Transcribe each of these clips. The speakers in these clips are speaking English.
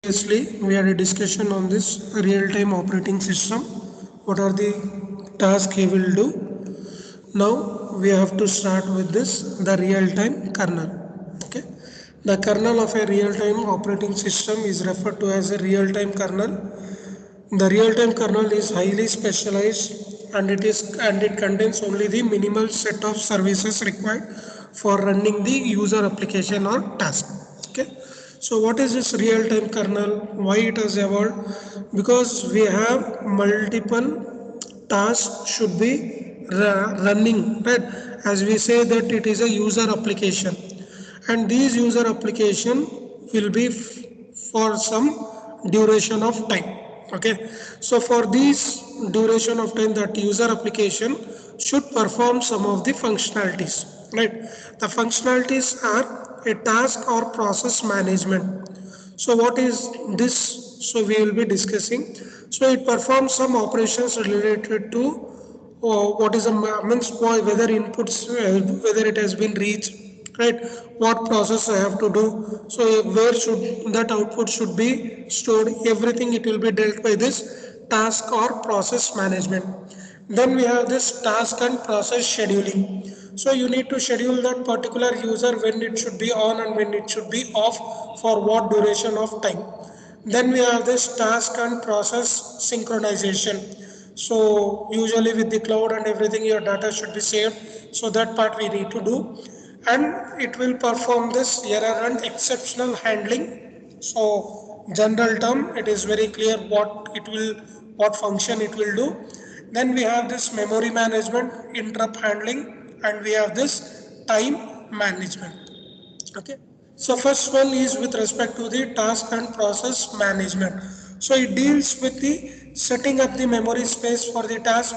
Previously, we had a discussion on this real-time operating system. What are the tasks he will do? Now we have to start with this the real-time kernel. Okay, the kernel of a real-time operating system is referred to as a real-time kernel. The real-time kernel is highly specialized and it contains only the minimal set of services required for running the user application or task. Okay. So what is this real-time kernel? Why it has evolved? Because we have multiple tasks should be running, right? As we say that it is a user application, and these user application will be for some duration of time. Okay, so for this duration of time, that user application should perform some of the functionalities, right? The functionalities are a task or process management. So what is this? So we will be discussing. So it performs some operations related to what is a means whether inputs, whether it has been reached, right? What process I have to do? So where should that output should be stored? Everything it will be dealt by this task or process management. Then we have this task and process scheduling. So you need to schedule that particular user when it should be on and when it should be off, for what duration of time. Then we have this task and process synchronization. So usually with the cloud and everything, your data should be saved. So that part we need to do. And it will perform this error and exceptional handling. So general term, it is very clear what function it will do. Then we have this memory management, interrupt handling, and we have this time management. Okay, so first one is with respect to the task and process management. So it deals with the setting up the memory space for the task,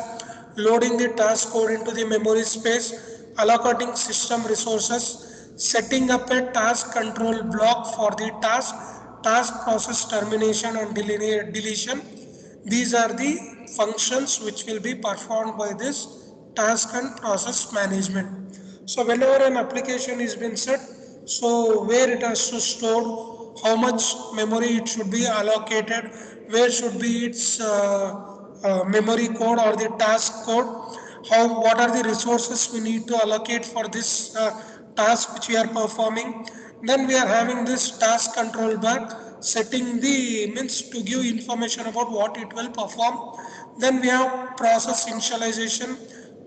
loading the task code into the memory space, allocating system resources, setting up a task control block for the task process termination and deletion. These are the functions which will be performed by this task and process management. So whenever an application is been set, so where it has to store, how much memory it should be allocated, where should be its memory code or the task code, what are the resources we need to allocate for this task which we are performing. Then we are having this task control bar, setting the means to give information about what it will perform. Then we have process initialization,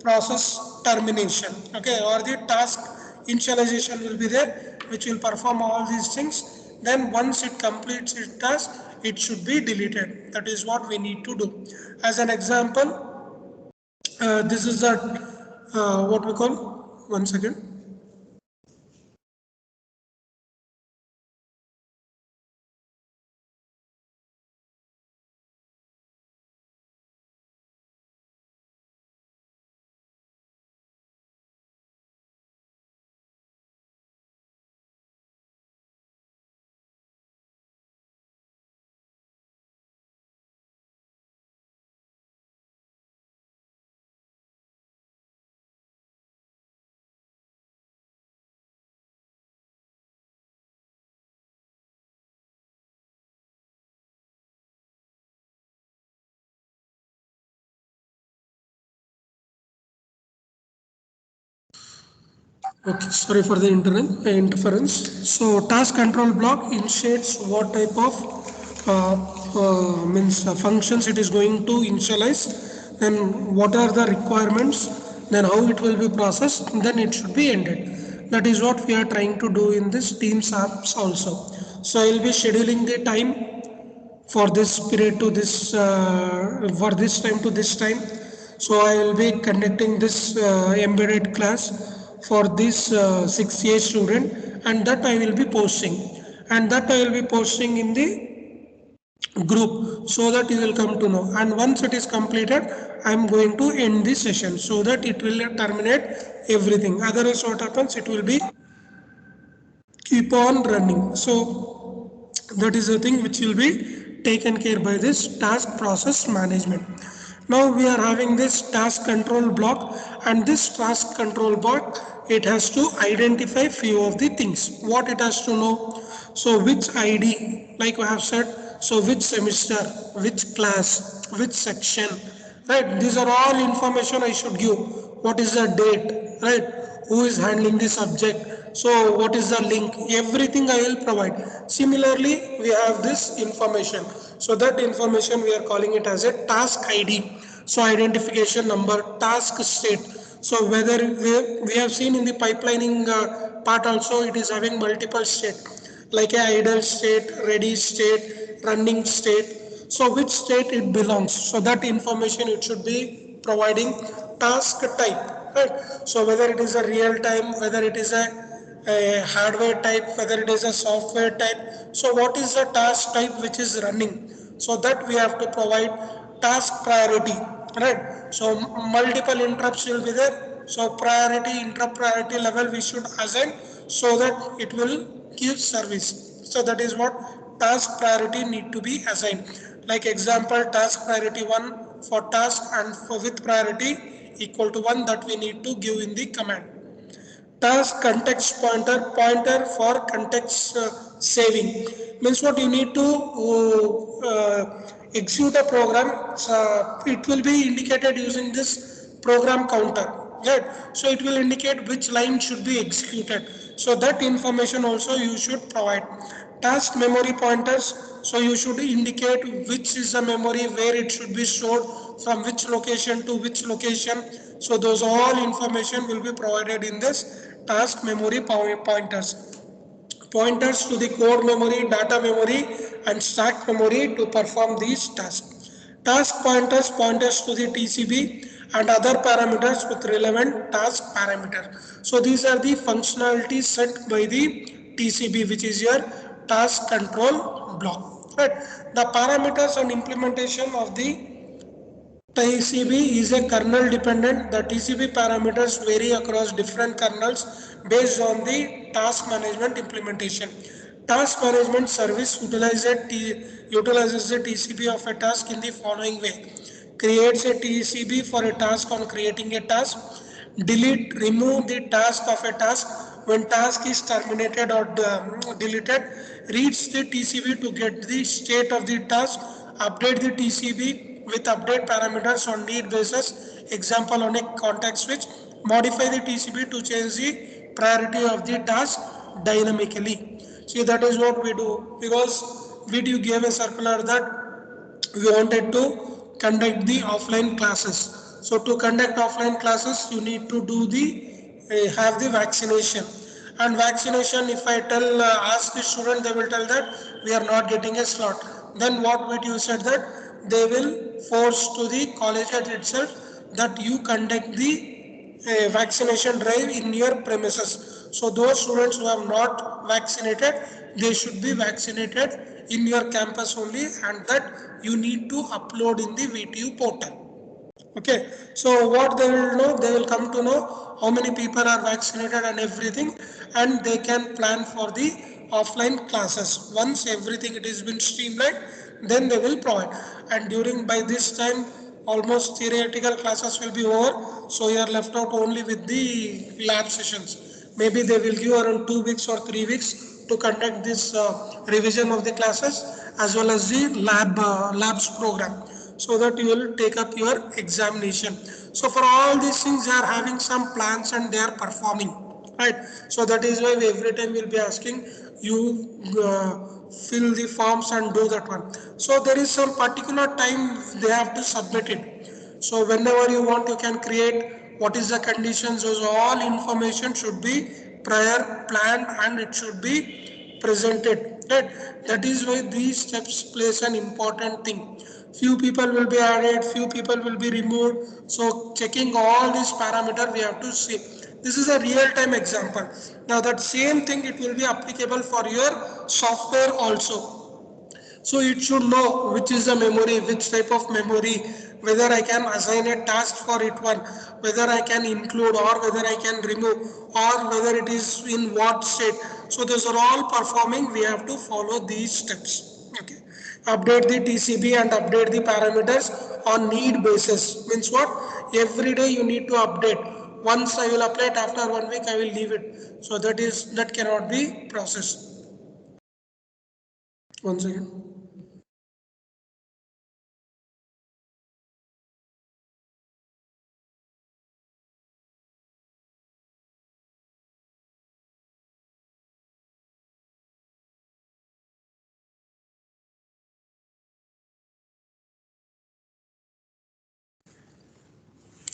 process termination, okay, or the task initialization will be there, which will perform all these things. Then once it completes its task, it should be deleted. That is what we need to do. As an example, this is that what we call, one second. Okay, sorry for the interference. So task control block initiates what type of means functions it is going to initialize, then what are the requirements, then how it will be processed, then it should be ended. That is what we are trying to do in this Teams apps also. So I will be scheduling the time for this period to this for this time to this time. So I will be conducting this embedded class for this 6A student, and that I will be posting, and that I will be posting in the group, so that you will come to know. And once it is completed, I am going to end this session so that it will terminate everything. Otherwise what happens, it will be keep on running. So that is the thing which will be taken care by this task process management. Now we are having this task control block, and this task control block, it has to identify few of the things what it has to know. So which ID, like we have said, so which semester, which class, which section, right? These are all information I should give. What is the date, right? Who is handling the subject? So what is the link? Everything I will provide. Similarly, we have this information. So that information we are calling it as a task ID. So identification number, task state. So whether we have seen in the pipelining part also, it is having multiple state like a idle state, ready state, running state. So which state it belongs. So that information it should be providing. Task type, right? So whether it is a real time, whether it is a hardware type, whether it is a software type. So what is the task type which is running? So that we have to provide. Task priority, right? So multiple interrupts will be there. So priority, interrupt priority level we should assign so that it will give service. So that is what task priority need to be assigned. Like example, task priority 1 for task and for with priority equal to 1, that we need to give in the command. Task context pointer for context saving means what you need to execute a program. It will be indicated using this program counter, right? So it will indicate which line should be executed. So that information also you should provide. Task memory pointers, so you should indicate which is the memory, where it should be stored, from which location to which location. So those all information will be provided in this task memory pointers. Pointers to the core memory, data memory and stack memory to perform these tasks. Task pointers to the TCB and other parameters with relevant task parameter. So these are the functionalities set by the TCB, which is your task control block. Right. The parameters and implementation of the TCB is a kernel dependent. The TCB parameters vary across different kernels based on the task management implementation. Task management service utilizes the TCB of a task in the following way. Creates a TCB for a task on creating a task. Delete, remove the task of a task when task is terminated or deleted. Reads the TCB to get the state of the task. Update the TCB with update parameters on need basis. Example on a context switch. Modify the TCB to change the priority of the task dynamically. See, that is what we do, because VDU gave a circular that we wanted to conduct the offline classes. So to conduct offline classes, you need to do the have the vaccination. And vaccination, if I tell ask the student, they will tell that we are not getting a slot. Then what would you said that they will force to the college itself that you conduct the vaccination drive in your premises. So those students who have not vaccinated, they should be vaccinated in your campus only, and that you need to upload in the VTU portal. Okay, so what they will know, they will come to know how many people are vaccinated and everything, and they can plan for the offline classes. Once everything it has been streamlined, then they will provide. And during by this time, almost theoretical classes will be over, so you are left out only with the lab sessions. Maybe they will give around 2 weeks or 3 weeks to conduct this revision of the classes as well as the labs program, so that you will take up your examination. So for all these things, they are having some plans and they are performing, right? So that is why we every time will be asking you fill the forms and do that one. So there is some particular time they have to submit it. So whenever you want, you can create what is the conditions. So all information should be prior planned and it should be presented, right? That is why these steps plays an important thing. Few people will be added, few people will be removed. So checking all these parameter we have to see. This is a real time example. Now that same thing it will be applicable for your software also. So it should know which is the memory, which type of memory, whether I can assign a task for it one, whether I can include or whether I can remove, or whether it is in what state. So those are all performing, we have to follow these steps. Okay. Update the TCB and update the parameters on need basis. Means what? Every day you need to update. Once I will apply it, after 1 week I will leave it. So that cannot be processed. Once again.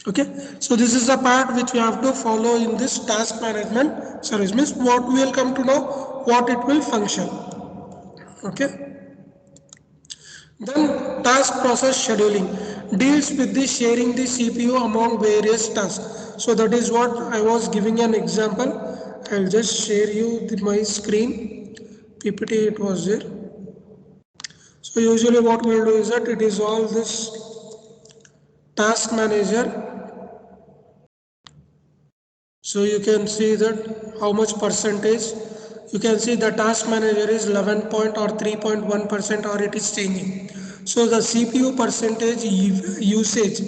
Okay, so this is the part which we have to follow in this task management service. Means what we will come to know, what it will function. Okay, then task process scheduling deals with the sharing the CPU among various tasks. So that is what I was giving an example. I'll just share you my screen. PPT it was there. So usually what we'll do is that it is all this task manager. So you can see that how much percentage. You can see the task manager is 11 point or 3.1% or it is changing. So the CPU percentage usage.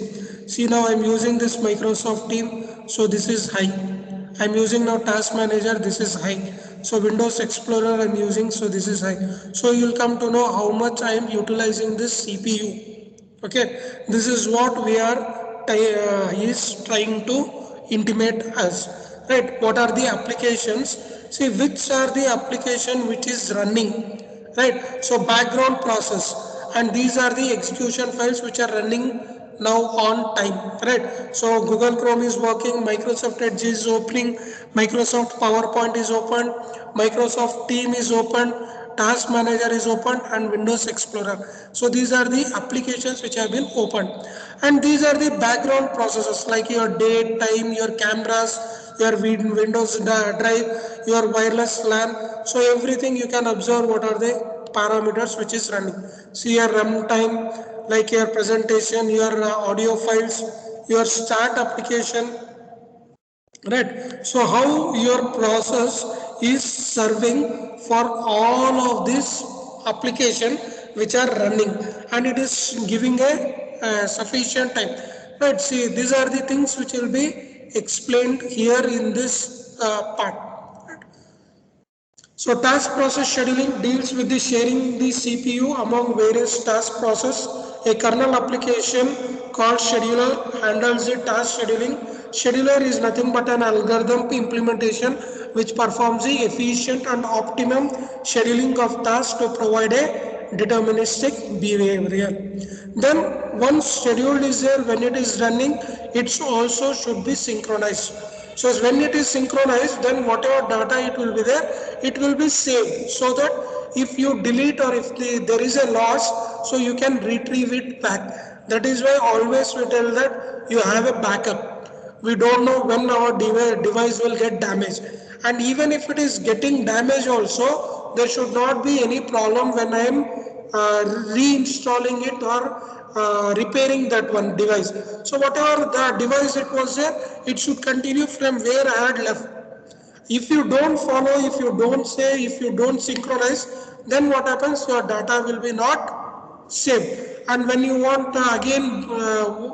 See now I'm using this Microsoft team. So this is high. I'm using now task manager. This is high. So Windows Explorer I'm using. So this is high. So you'll come to know how much I am utilizing this CPU. Okay, this is what we are is trying to intimate us, right? What are the applications? See which are the application which is running, right? So background process, and these are the execution files which are running now on time, right? So Google Chrome is working, Microsoft Edge is opening, Microsoft PowerPoint is open, Microsoft Team is open, Task Manager is open, and Windows Explorer. So these are the applications which have been opened, and these are the background processes like your date, time, your cameras, your Windows drive, your wireless LAN. So everything you can observe what are the parameters which is running. See your runtime, like your presentation, your audio files, your start application, right? So how your process is serving for all of this application which are running, and it is giving a sufficient time, right? See these are the things which will be explained here in this part. So task process scheduling deals with the sharing the CPU among various task process. A kernel application called scheduler handles the task scheduling. Scheduler is nothing but an algorithm implementation which performs the efficient and optimum scheduling of tasks to provide a deterministic behavior. Then once scheduled is there, when it is running, it also should be synchronized. So when it is synchronized, then whatever data it will be there, it will be saved, so that if you delete or if there is a loss, so you can retrieve it back. That is why always we tell that you have a backup. We don't know when our device will get damaged, and even if it is getting damaged also, there should not be any problem when I am reinstalling it or repairing that one device. So whatever the device it was there, it should continue from where I had left. If you don't follow, if you don't say, if you don't synchronize, then what happens? Your data will be not saved. And when you want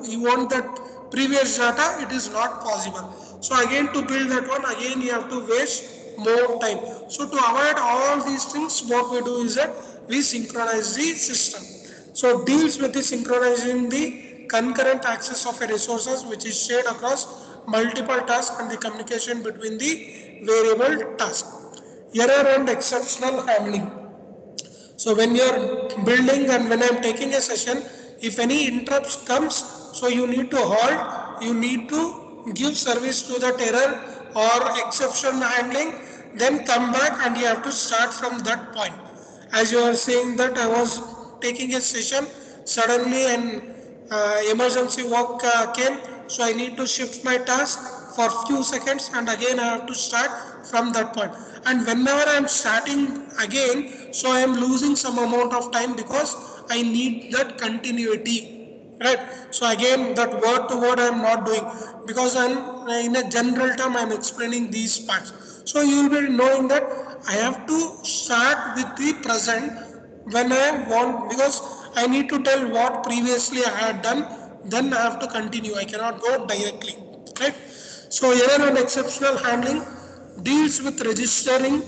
you want that previous data, it is not possible. So again to build that one, again you have to waste more time. So to avoid all these things, what we do is that we synchronize the system. So deals with the synchronizing the concurrent access of a resources which is shared across multiple tasks and the communication between the variable task. Error and exceptional handling. So when you are building and when I am taking a session, if any interrupts comes, so you need to halt, you need to give service to that error or exception handling, then come back and you have to start from that point. As you are saying that I was taking a session, suddenly an emergency work came, so I need to shift my task for few seconds and again I have to start from that point. And whenever I am starting again, so I am losing some amount of time because I need that continuity, right? So again that word to word I am not doing, because I am in a general term I am explaining these parts. So you will be knowing that I have to start with the present when I want, because I need to tell what previously I had done, then I have to continue. I cannot go directly, right? So error and exceptional handling deals with registering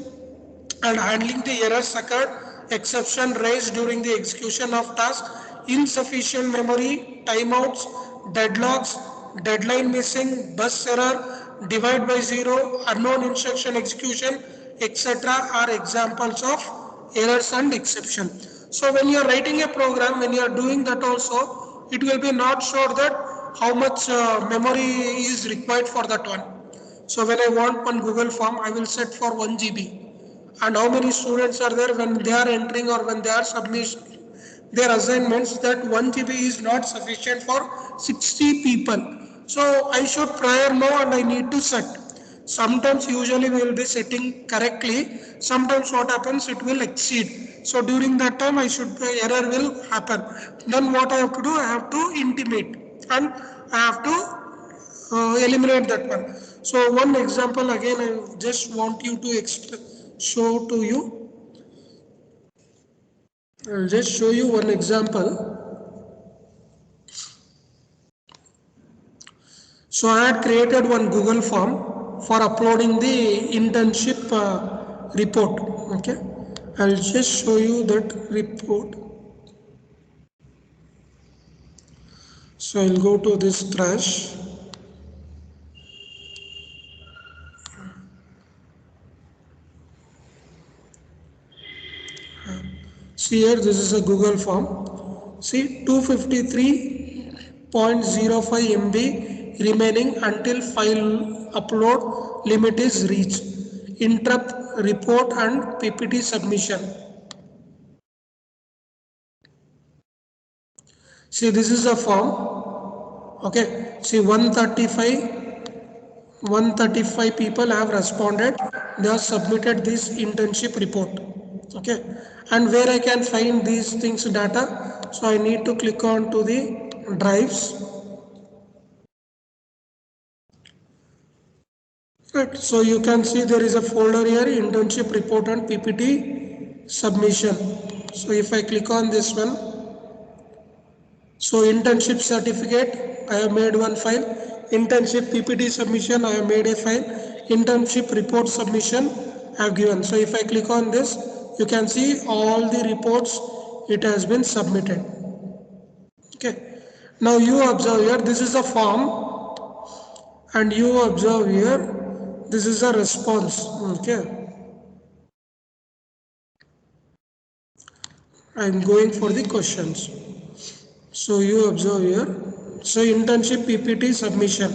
and handling the errors occurred exception raised during the execution of task, insufficient memory, timeouts, deadlocks, deadline missing, bus error, divide by zero, unknown instruction execution, etc. are examples of errors and exception. So when you are writing a program, when you are doing that also, it will be not sure that how much memory is required for that one. So when I want one Google form, I will set for 1 GB. And how many students are there when they are entering or when they are submitting their assignments, that 1 GB is not sufficient for 60 people. So I should prior know and I need to set. Sometimes usually we will be setting correctly. Sometimes what happens, it will exceed. So during that time error will happen. Then what I have to do, I have to intimate and I have to eliminate that one. So one example again, I just want you to show to you. I'll just show you one example. So I had created one Google form for uploading the internship report. Okay, I'll just show you that report. So I'll go to this trash. See here, this is a Google form. See, 253.05 MB remaining until file upload limit is reached. Interrupt report and PPT submission. See, this is a form. Okay, see 135 people have responded. They have submitted this internship report. Okay, and where I can find these things data, so I need to click on to the drives. Right, so you can see there is a folder here, internship report and PPT submission. So if I click on this one, so internship certificate, I have made one file. Internship PPT submission, I have made a file. Internship report submission, I have given. So if I click on this, you can see all the reports, it has been submitted. Okay. Now you observe here, this is a form, and you observe here, this is a response. Okay. I am going for the questions. So you observe here. So internship PPT submission.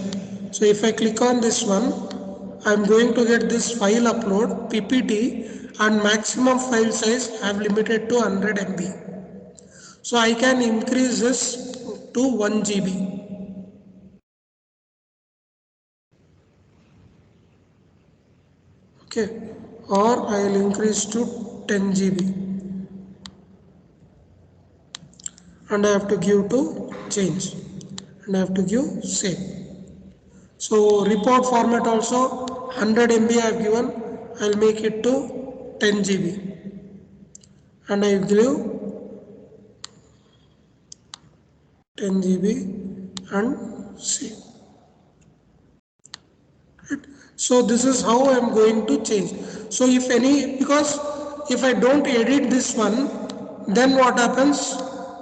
So if I click on this one, I am going to get this file upload PPT and maximum file size I have limited to 100 MB. So I can increase this to 1 GB. Okay, or I will increase to 10 GB. And I have to give to change and I have to give save. So report format also 100 MB I have given, I will make it to 10 GB and I will give 10 GB and save. Right. So this is how I am going to change. So if any, because if I don't edit this one, then what happens,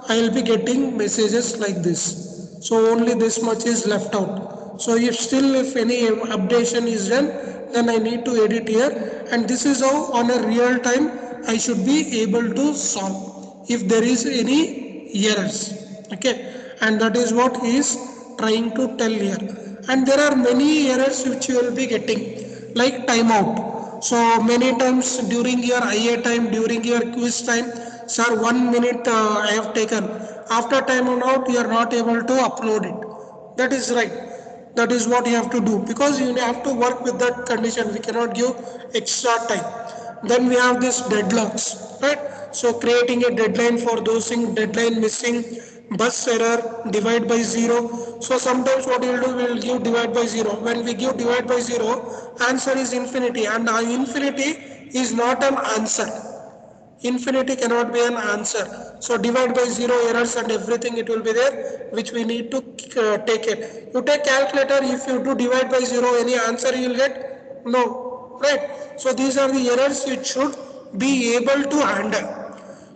I will be getting messages like this. So only this much is left out. So if any updation is done, then I need to edit here, and this is how on a real time I should be able to solve if there is any errors. Okay, and that is what he is trying to tell here. And there are many errors which you will be getting, like timeout. So many times during your IA time, during your quiz time, sir, 1 minute I have taken. After time out, you are not able to upload it. That is right. That is what you have to do, because you have to work with that condition. We cannot give extra time. Then we have this deadlocks, right? So creating a deadline for those things, deadline missing, bus error, divide by zero. So sometimes what we will do, we will give divide by zero. When we give divide by zero, answer is infinity, and infinity is not an answer. Infinity cannot be an answer. So divide by zero, errors and everything, it will be there, which we need to take it. You take calculator, if you do divide by zero, any answer you will get? No, right? So these are the errors which should be able to handle.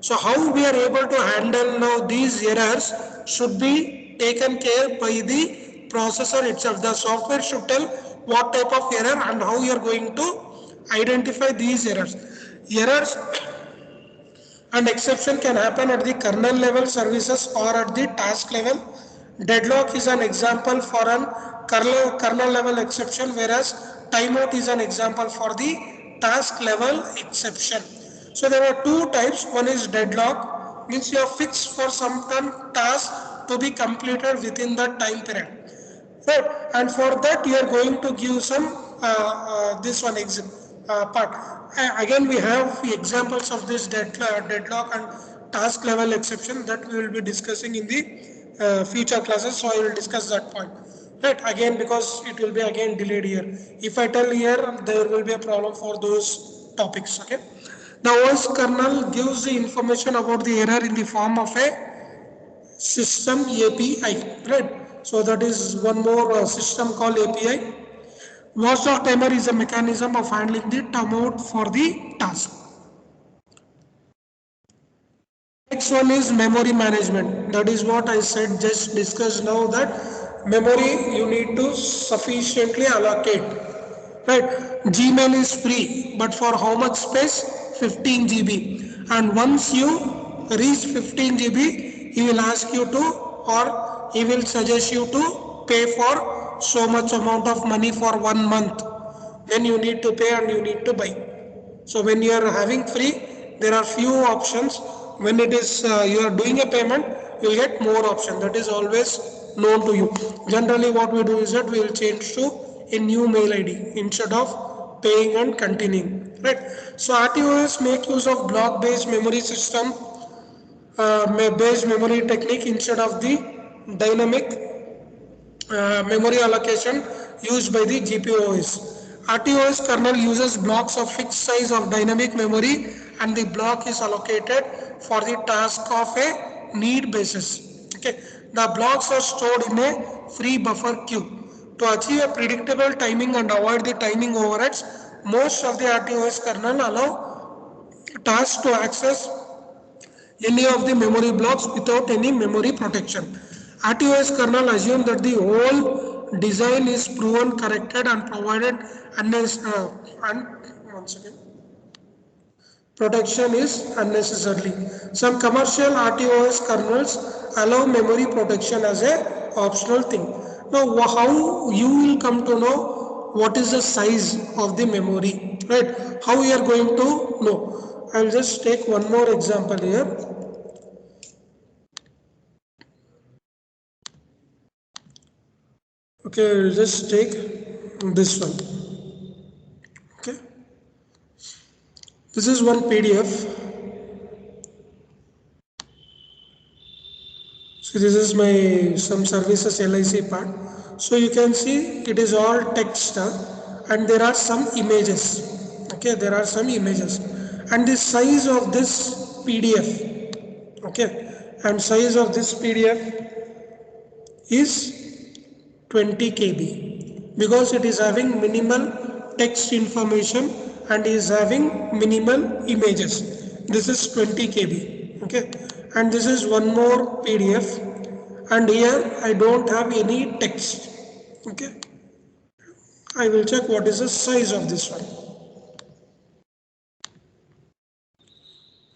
So how we are able to handle now these errors should be taken care by the processor itself. The software should tell what type of error and how you are going to identify these errors. Errors and exception can happen at the kernel level services or at the task level. Deadlock is an example for an kernel level exception, whereas timeout is an example for the task level exception. So there are two types. One is deadlock, means you are fixed for some task to be completed within the time period. Right, and for that you are going to give some this one part. Again, we have the examples of this deadlock and task level exception that we will be discussing in the future classes. So I will discuss that point. Right, again, because it will be again delayed here. If I tell here, there will be a problem for those topics. Okay. The OS kernel gives the information about the error in the form of a system API, right? So that is one more system called API. Watchdog timer is a mechanism of handling the timeout for the task. Next one is memory management. That is what I said, just discussed now, that memory you need to sufficiently allocate. Right? Gmail is free, but for how much space? 15 GB. And once you reach 15 GB, he will ask you to, or he will suggest you to pay for so much amount of money for 1 month. Then you need to pay and you need to buy. So when you are having free, there are few options. When it is you are doing a payment, you will get more option. That is always known to you. Generally, what we do is that we will change to a new mail ID instead of paying and continuing. Right. So RTOS make use of block-based memory system, based memory technique instead of the dynamic memory allocation used by the GPOs. RTOS kernel uses blocks of fixed size of dynamic memory, and the block is allocated for the task of a need basis. Okay, the blocks are stored in a free buffer queue. To achieve a predictable timing and avoid the timing overheads, most of the RTOS kernel allow tasks to access any of the memory blocks without any memory protection. RTOS kernel assumes that the whole design is proven corrected and provided once again, protection is unnecessarily. Some commercial RTOS kernels allow memory protection as a optional thing. Now, how you will come to know what is the size of the memory, right? How you are going to know? I will just take one more example here. Okay, I will just take this one. Okay, this is one PDF. So this is my some services LIC part. So you can see it is all text and there are some images. Okay, there are some images, and the size of this PDF. Okay, and size of this PDF is 20 KB because it is having minimal text information and is having minimal images. This is 20 KB. Okay, and this is one more PDF, and here I don't have any text. Okay, I will check what is the size of this one.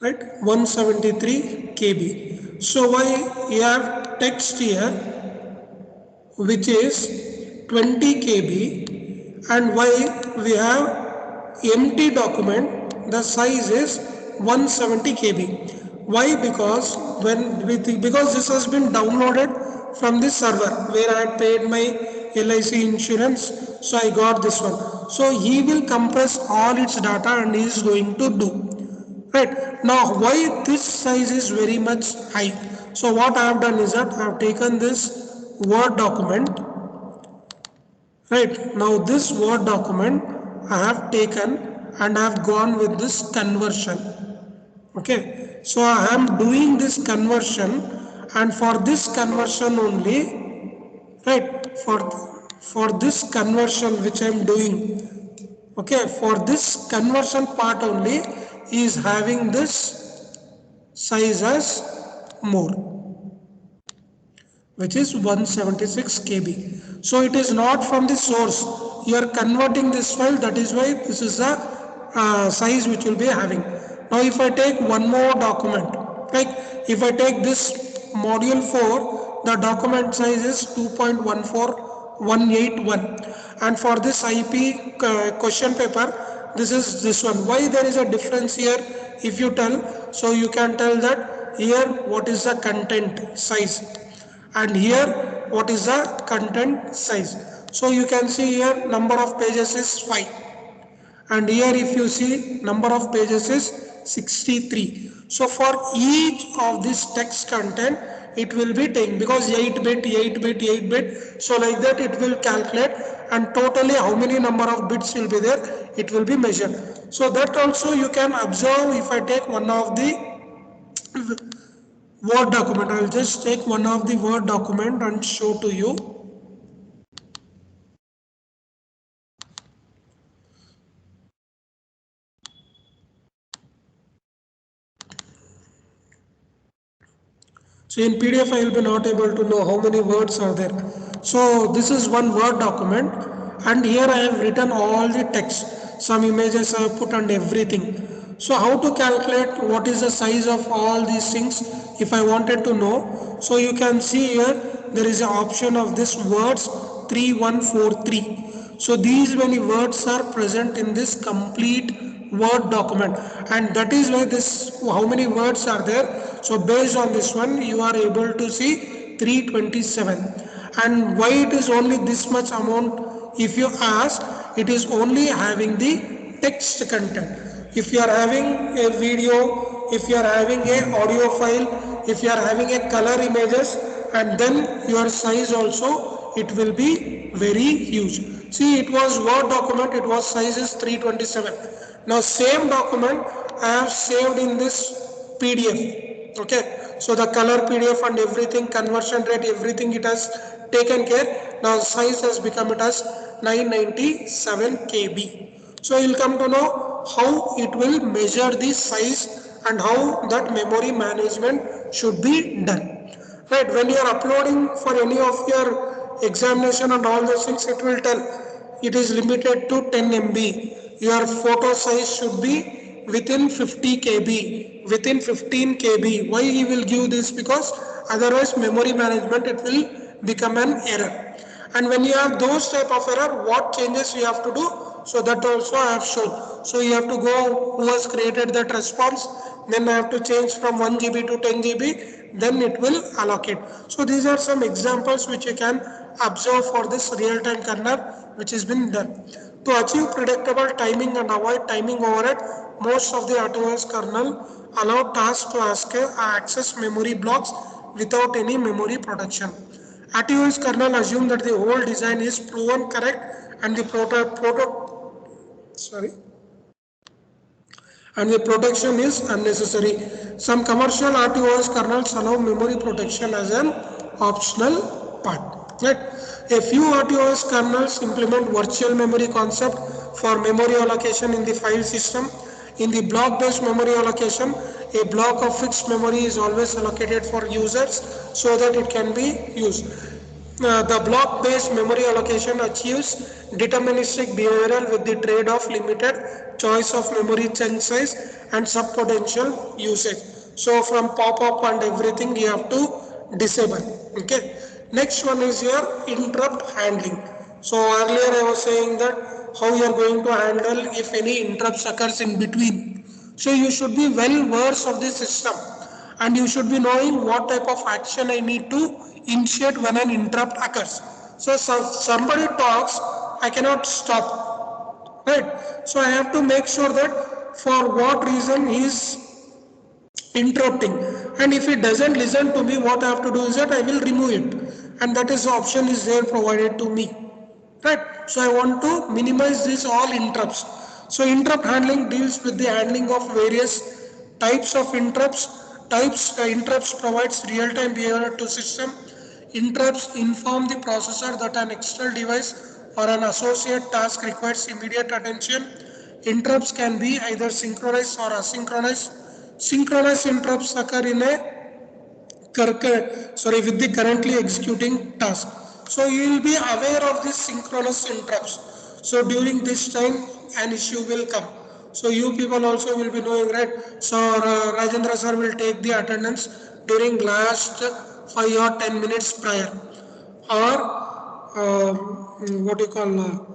Right, 173 KB. So why you have text here which is 20 KB, and why we have empty document, the size is 170 KB. Why? Because because this has been downloaded from this server where I had paid my LIC insurance, so I got this one. So he will compress all its data and he is going to do. Right, now why this size is very much high? So what I have done is that I have taken this Word document. Right, now this Word document I have taken and I have gone with this conversion. Okay, so I am doing this conversion, and for this conversion only, right, for this conversion which I am doing, okay, for this conversion part only, he is having this size as more, which is 176 KB. So it is not from the source. You are converting this file. That is why this is the size which will be having. Now if I take one more document, like if I take this module 4, the document size is 2.14181, and for this IP question paper, this is this one. Why there is a difference here? If you tell, so you can tell that here what is the content size, and here what is the content size. So you can see here number of pages is 5, and here if you see number of pages is 63. So for each of this text content it will be taken, because 8 bit 8 bit 8 bit, so like that it will calculate, and totally how many number of bits will be there, it will be measured. So that also you can observe. If I take one of the Word document, I will just take one of the Word document and show to you. So in PDF I will be not able to know how many words are there. So this is one Word document, and here I have written all the text, some images I have put and everything. So how to calculate what is the size of all these things if I wanted to know? So you can see here there is an option of this words 3143. So these many words are present in this complete Word document, and that is why this how many words are there. So based on this one you are able to see 327. And why it is only this much amount? If you ask, it is only having the text content. If you are having a video, if you are having a audio file, if you are having a color images, and then your size also, it will be very huge. See, it was Word document, it was size is 327. Now same document I have saved in this PDF. Okay, so the color PDF and everything, conversion rate, everything it has taken care. Now size has become it as 997 KB. So you'll come to know how it will measure the size and how that memory management should be done. Right, when you are uploading for any of your examination and all those things, it will tell it is limited to 10 MB. Your photo size should be within 50 KB, within 15 KB. Why he will give this? Because otherwise memory management it will become an error. And when you have those type of error, what changes you have to do? So that also I have shown. So you have to go who has created that response, then I have to change from 1 GB to 10 GB, then it will allocate. So these are some examples which you can observe for this real-time kernel which has been done. To achieve predictable timing and avoid timing overhead, most of the RTOS kernel allow tasks to access memory blocks without any memory protection. RTOS kernel assume that the whole design is proven correct and the protection is unnecessary. Some commercial RTOS kernels allow memory protection as an optional part. Right? A few RTOS kernels implement virtual memory concept for memory allocation in the file system. In the block-based memory allocation, a block of fixed memory is always allocated for users so that it can be used. The block-based memory allocation achieves deterministic behavioral with the trade-off limited choice of memory chunk size and subpotential usage. So from pop-up and everything you have to disable. Okay. Next one is your interrupt handling. So earlier I was saying that how you are going to handle if any interrupts occurs in between. So you should be well versed of the system, and you should be knowing what type of action I need to initiate when an interrupt occurs. So somebody talks, I cannot stop, right? So I have to make sure that for what reason he is interrupting, and if he doesn't listen to me, what I have to do is that I will remove it, and that is the option is there provided to me, right? So I want to minimize these all interrupts. So interrupt handling deals with the handling of various types of interrupts provides real-time behavior to system. Interrupts inform the processor that an external device or an associate task requires immediate attention. Interrupts can be either synchronous or asynchronous. Synchronous interrupts occur in a with the currently executing task. So you will be aware of this synchronous interrupts. So during this time an issue will come. So you people also will be knowing, right? So Rajendra sir will take the attendance during last 5 or 10 minutes prior, or what do you call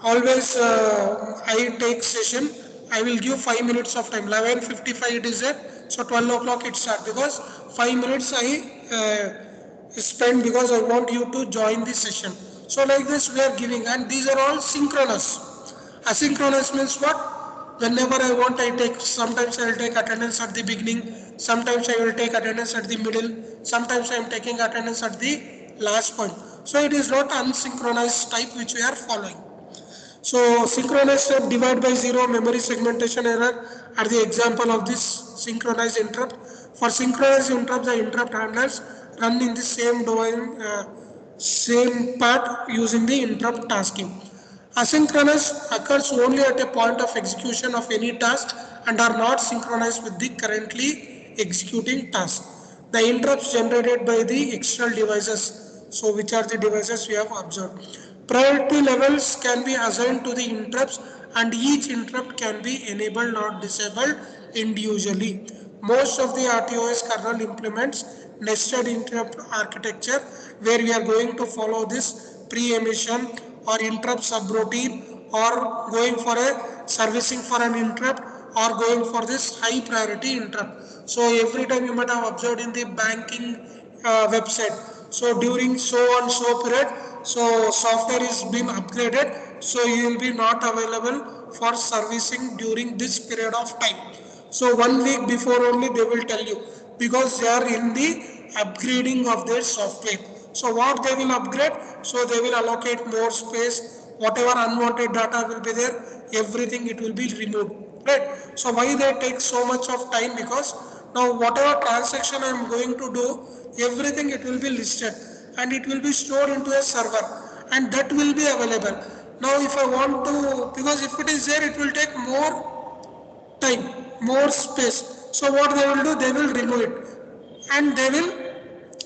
always I take session, I will give 5 minutes of time. 11:55 it is there, so 12 o'clock it start, because 5 minutes I spend, because I want you to join the session. So like this we are giving, and these are all synchronous. Asynchronous means what? Whenever I want, I take. Sometimes I will take attendance at the beginning, sometimes I will take attendance at the middle, sometimes I am taking attendance at the last point. So it is not unsynchronized type which we are following. So synchronized step, divide by zero, memory segmentation error are the example of this synchronized interrupt. For synchronized interrupt, the interrupt handlers run in the same domain, same part using the interrupt tasking. Asynchronous occurs only at a point of execution of any task and are not synchronized with the currently executing task. The interrupts generated by the external devices, so which are the devices we have observed. Priority levels can be assigned to the interrupts, and each interrupt can be enabled or disabled individually. Most of the RTOS kernel implements nested interrupt architecture, where we are going to follow this pre-emission or interrupt subroutine, or going for a servicing for an interrupt, or going for this high priority interrupt. So every time you might have observed in the banking website, so during so and so period, so software is being upgraded, so you will be not available for servicing during this period of time. So 1 week before only they will tell you, because they are in the upgrading of their software. So what they will upgrade? So they will allocate more space, whatever unwanted data will be there, everything it will be removed, right? So why they take so much of time? Because now whatever transaction I am going to do, everything it will be listed, and it will be stored into a server, and that will be available. Now if I want to, because if it is there, it will take more time, more space. So what they will do, they will remove it, and they will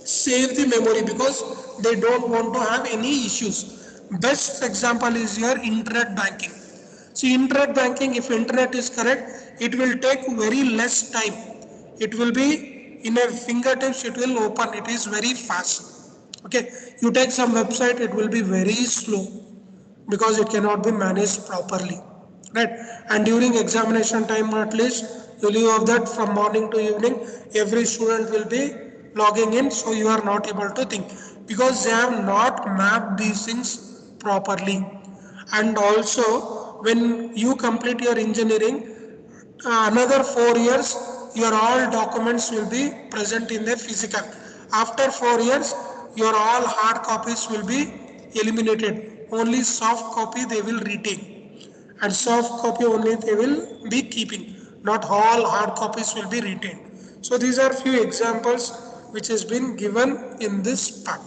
save the memory, because they don't want to have any issues. Best example is your internet banking. See, internet banking, if internet is correct, it will take very less time. It will be in a fingertips, it will open, it is very fast. Okay, you take some website, it will be very slow, because it cannot be managed properly, right? And during examination time, at least you have that from morning to evening, every student will be logging in, so you are not able to think, because they have not mapped these things properly. And also, when you complete your engineering, another 4 years, your all documents will be present in the physical. After 4 years, your all hard copies will be eliminated. Only soft copy they will retain, and soft copy only they will be keeping. Not all hard copies will be retained. So these are few examples which has been given in this part.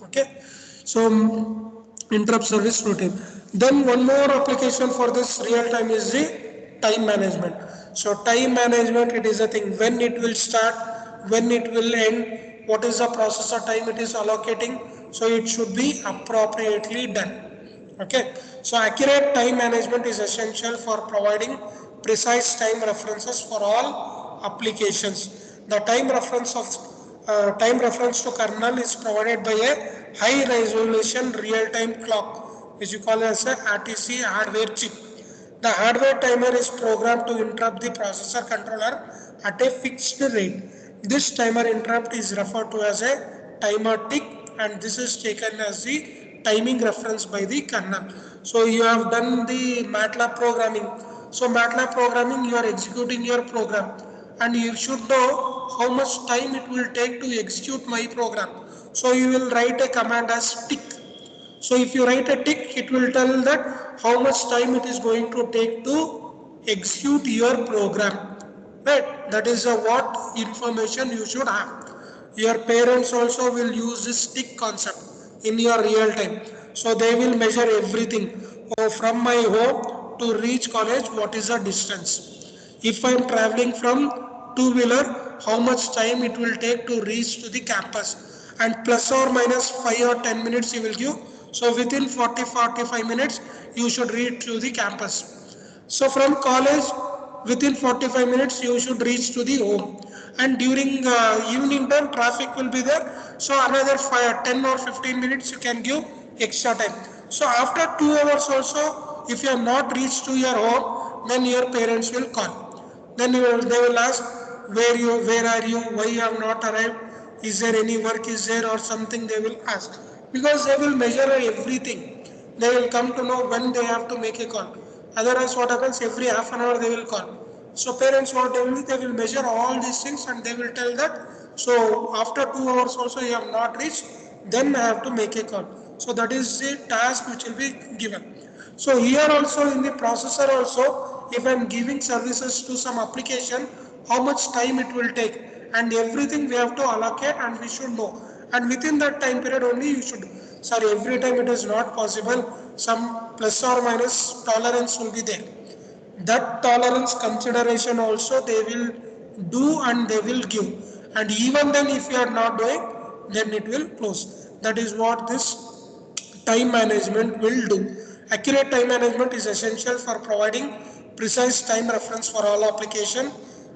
Okay. So interrupt service routine. Then one more application for this real time is the time management. So time management, it is a thing when it will start, when it will end, what is the processor time it is allocating. So it should be appropriately done. Okay. So accurate time management is essential for providing precise time references for all applications. The time reference to kernel is provided by a high resolution real time clock, which you call as a RTC hardware chip. The hardware timer is programmed to interrupt the processor controller at a fixed rate. This timer interrupt is referred to as a timer tick, and this is taken as the timing reference by the kernel. So you have done the MATLAB programming. So MATLAB programming, you are executing your program, and you should know how much time it will take to execute my program. So you will write a command as tick. So if you write a tick, it will tell that how much time it is going to take to execute your program. Right? That is what information you should have. Your parents also will use this tick concept in your real time. So they will measure everything. Oh, from my home to reach college, what is the distance? If I am traveling from two-wheeler, how much time it will take to reach to the campus, and plus or minus 5 or 10 minutes you will give. So within 40-45 minutes you should reach to the campus. So from college, within 45 minutes you should reach to the home, and during evening time traffic will be there, so another 10 or 15 minutes you can give extra time. So after 2 hours also, if you have not reached to your home, then your parents will call. Then they will ask, where are you, why you have not arrived, is there any work is there or something, they will ask, because they will measure everything. They will come to know when they have to make a call. Otherwise what happens, every half an hour they will call. So parents what they will measure all these things, and they will tell that, so after 2 hours also you have not reached, then I have to make a call. So that is the task which will be given. So here also in the processor also, if I am giving services to some application, how much time it will take, and everything we have to allocate and we should know. And within that time period only you should, sorry, every time it is not possible, some plus or minus tolerance will be there. That tolerance consideration also they will do and they will give. And even then if you are not doing, then it will close. That is what this time management will do. Accurate time management is essential for providing precise time reference for all application.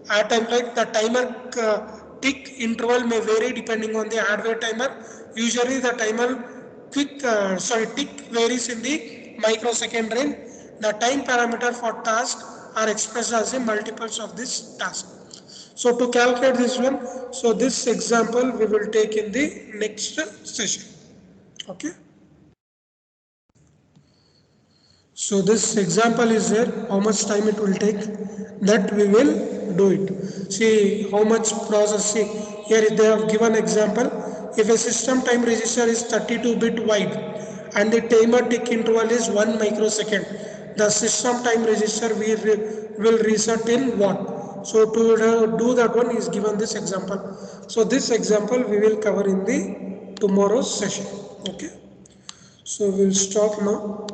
At time like the timer tick interval may vary depending on the hardware timer. Usually the timer tick varies in the microsecond range. The time parameter for task are expressed as a multiples of this task. So to calculate this one, so this example we will take in the next session. Okay. So this example is there, how much time it will take, that we will do it. See how much process, see here they have given example, if a system time register is 32-bit wide and the timer tick interval is 1 microsecond, the system time register will reset in what? So to do that one is given this example. So this example we will cover in the tomorrow's session. Okay. So we'll stop now.